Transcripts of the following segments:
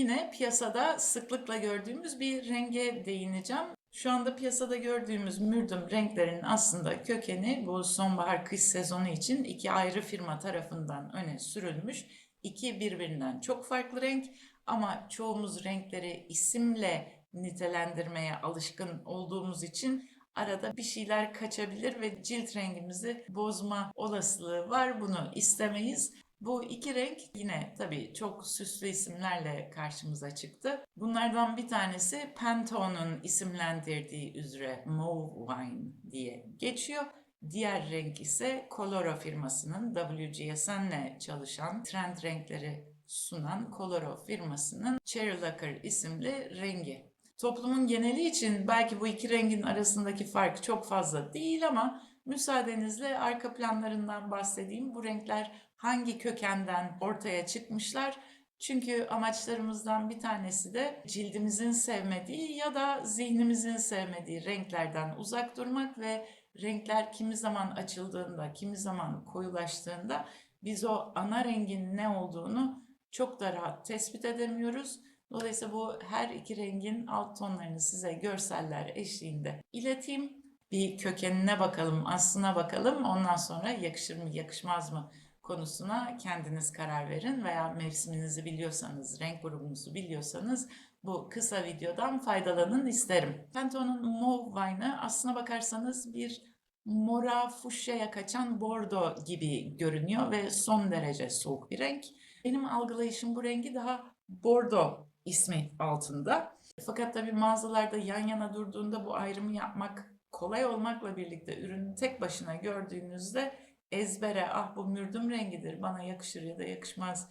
yine piyasada sıklıkla gördüğümüz bir renge değineceğim. Şu anda piyasada gördüğümüz mürdüm renklerin aslında kökeni bu sonbahar-kış sezonu için iki ayrı firma tarafından öne sürülmüş. İki birbirinden çok farklı renk ama çoğumuz renkleri isimle nitelendirmeye alışkın olduğumuz için arada bir şeyler kaçabilir ve cilt rengimizi bozma olasılığı var. Bunu istemeyiz. Bu iki renk yine tabii çok süslü isimlerle karşımıza çıktı. Bunlardan bir tanesi Pantone'un isimlendirdiği üzere Mauve Wine diye geçiyor. Diğer renk ise Coloro firmasının WGSN'le çalışan trend renkleri sunan Coloro firmasının Cherry Lacquer isimli rengi. Toplumun geneli için belki bu iki rengin arasındaki fark çok fazla değil ama müsaadenizle arka planlarından bahsedeyim. Bu renkler hangi kökenden ortaya çıkmışlar? Çünkü amaçlarımızdan bir tanesi de cildimizin sevmediği ya da zihnimizin sevmediği renklerden uzak durmak ve renkler kimi zaman açıldığında, kimi zaman koyulaştığında biz o ana rengin ne olduğunu çok da rahat tespit edemiyoruz. Dolayısıyla bu her iki rengin alt tonlarını size görseller eşliğinde ileteyim. Bir kökenine bakalım, aslına bakalım. Ondan sonra yakışır mı, yakışmaz mı konusuna kendiniz karar verin veya mevsiminizi biliyorsanız, renk grubunuzu biliyorsanız bu kısa videodan faydalanın isterim. Pantone'un Mauve Wine'ı aslına bakarsanız bir mora fuşyaya kaçan bordo gibi görünüyor ve son derece soğuk bir renk. Benim algılayışım bu rengi daha bordo ismi altında. Fakat tabii mağazalarda yan yana durduğunda bu ayrımı yapmak kolay olmakla birlikte ürünü tek başına gördüğünüzde ezbere ah bu mürdüm rengidir bana yakışır ya da yakışmaz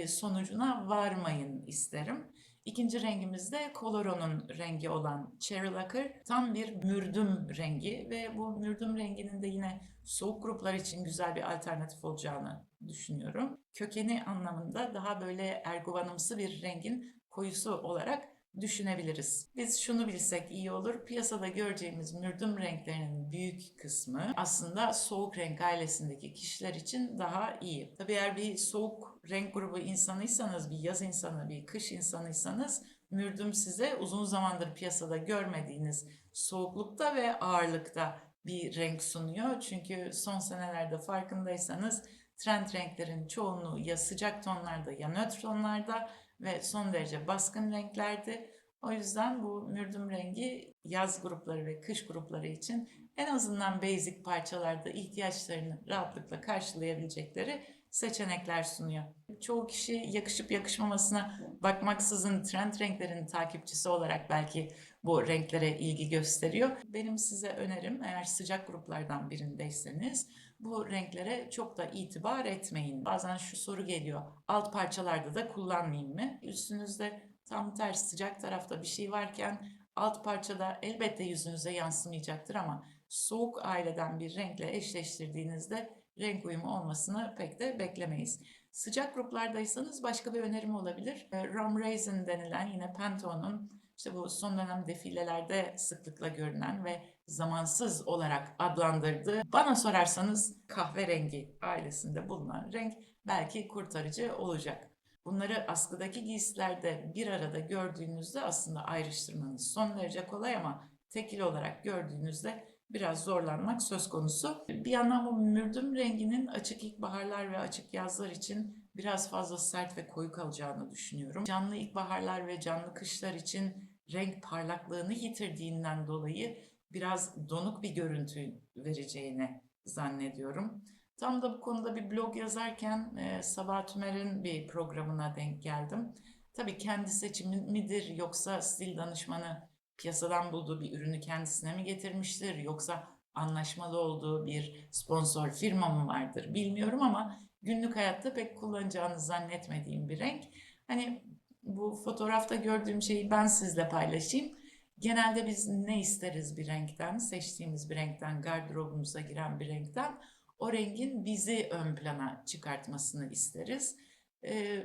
sonucuna varmayın isterim. İkinci rengimiz de Coloro'nun rengi olan Cherry Lacquer. Tam bir mürdüm rengi ve bu mürdüm renginin de yine soğuk gruplar için güzel bir alternatif olacağını düşünüyorum. Kökeni anlamında daha böyle erguvanımsı bir rengin koyusu olarak düşünebiliriz. Biz şunu bilsek iyi olur. Piyasada göreceğimiz mürdüm renklerinin büyük kısmı aslında soğuk renk ailesindeki kişiler için daha iyi. Tabii eğer bir soğuk renk grubu insanıysanız, bir yaz insanı, bir kış insanıysanız mürdüm size uzun zamandır piyasada görmediğiniz soğuklukta ve ağırlıkta bir renk sunuyor. Çünkü son senelerde farkındaysanız trend renklerin çoğunluğu ya sıcak tonlarda ya nötr tonlarda ve son derece baskın renklerdi. O yüzden bu mürdüm rengi yaz grupları ve kış grupları için en azından basic parçalarda ihtiyaçlarını rahatlıkla karşılayabilecekleri seçenekler sunuyor. Çoğu kişi yakışıp yakışmamasına bakmaksızın trend renklerin takipçisi olarak belki bu renklere ilgi gösteriyor. Benim size önerim eğer sıcak gruplardan birindeyseniz bu renklere çok da itibar etmeyin. Bazen şu soru geliyor. Alt parçalarda da kullanmayayım mı? Üstünüzde tam tersi sıcak tarafta bir şey varken alt parçada elbette yüzünüze yansımayacaktır ama soğuk aileden bir renkle eşleştirdiğinizde renk uyumu olmasını pek de beklemeyiz. Sıcak gruplardaysanız başka bir önerim olabilir. Rum Raisin denilen yine Pantone'un işte bu son dönem defilelerde sıklıkla görünen ve zamansız olarak adlandırdığı, bana sorarsanız kahverengi ailesinde bulunan renk belki kurtarıcı olacak. Bunları askıdaki giysilerde bir arada gördüğünüzde aslında ayrıştırmanız son derece kolay ama tekil olarak gördüğünüzde biraz zorlanmak söz konusu. Bir yandan bu mürdüm renginin açık ilkbaharlar ve açık yazlar için biraz fazla sert ve koyu kalacağını düşünüyorum. Canlı ilkbaharlar ve canlı kışlar için renk parlaklığını yitirdiğinden dolayı biraz donuk bir görüntü vereceğini zannediyorum. Tam da bu konuda bir blog yazarken Sabah Tümer'in bir programına denk geldim. Tabii kendi seçimi midir yoksa stil danışmanı piyasadan bulduğu bir ürünü kendisine mi getirmiştir yoksa anlaşmalı olduğu bir sponsor firma mı vardır bilmiyorum ama günlük hayatta pek kullanacağını zannetmediğim bir renk. Hani bu fotoğrafta gördüğüm şeyi ben sizle paylaşayım. Genelde biz ne isteriz bir renkten, seçtiğimiz bir renkten, gardırobumuza giren bir renkten? O rengin bizi ön plana çıkartmasını isteriz.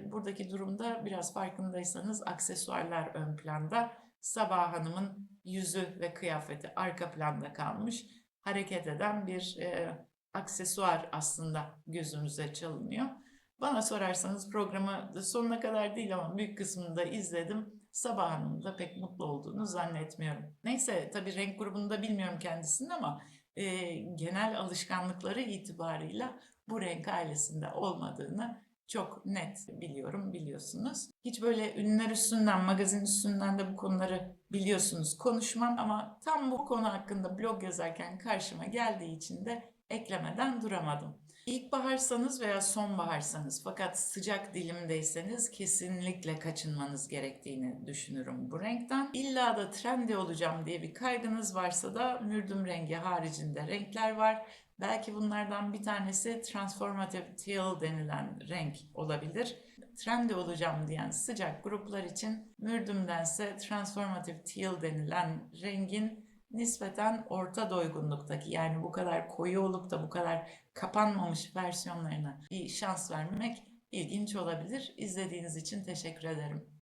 Buradaki durumda biraz farkındaysanız aksesuarlar ön planda, Sabah Hanım'ın yüzü ve kıyafeti arka planda kalmış, hareket eden bir aksesuar aslında gözümüze çalınıyor. Bana sorarsanız programı sonuna kadar değil ama büyük kısmını da izledim. Sabah Hanım'ın da pek mutlu olduğunu zannetmiyorum. Neyse tabii renk grubunu da bilmiyorum kendisinin ama genel alışkanlıkları itibarıyla bu renk ailesinde olmadığını çok net biliyorum, biliyorsunuz. Hiç böyle ünlüler üstünden, magazin üstünden de bu konuları biliyorsunuz konuşmam ama tam bu konu hakkında blog yazarken karşıma geldiği için de eklemeden duramadım. İlkbaharsanız veya sonbaharsanız fakat sıcak dilimdeyseniz kesinlikle kaçınmanız gerektiğini düşünürüm bu renkten. İlla da trendy olacağım diye bir kaygınız varsa da mürdüm rengi haricinde renkler var. Belki bunlardan bir tanesi Transformative Teal denilen renk olabilir. Trendy olacağım diyen sıcak gruplar için mürdümdense Transformative Teal denilen rengin nispeten orta doygunluktaki, yani bu kadar koyu olup da bu kadar kapanmamış versiyonlarına bir şans vermek ilginç olabilir. İzlediğiniz için teşekkür ederim.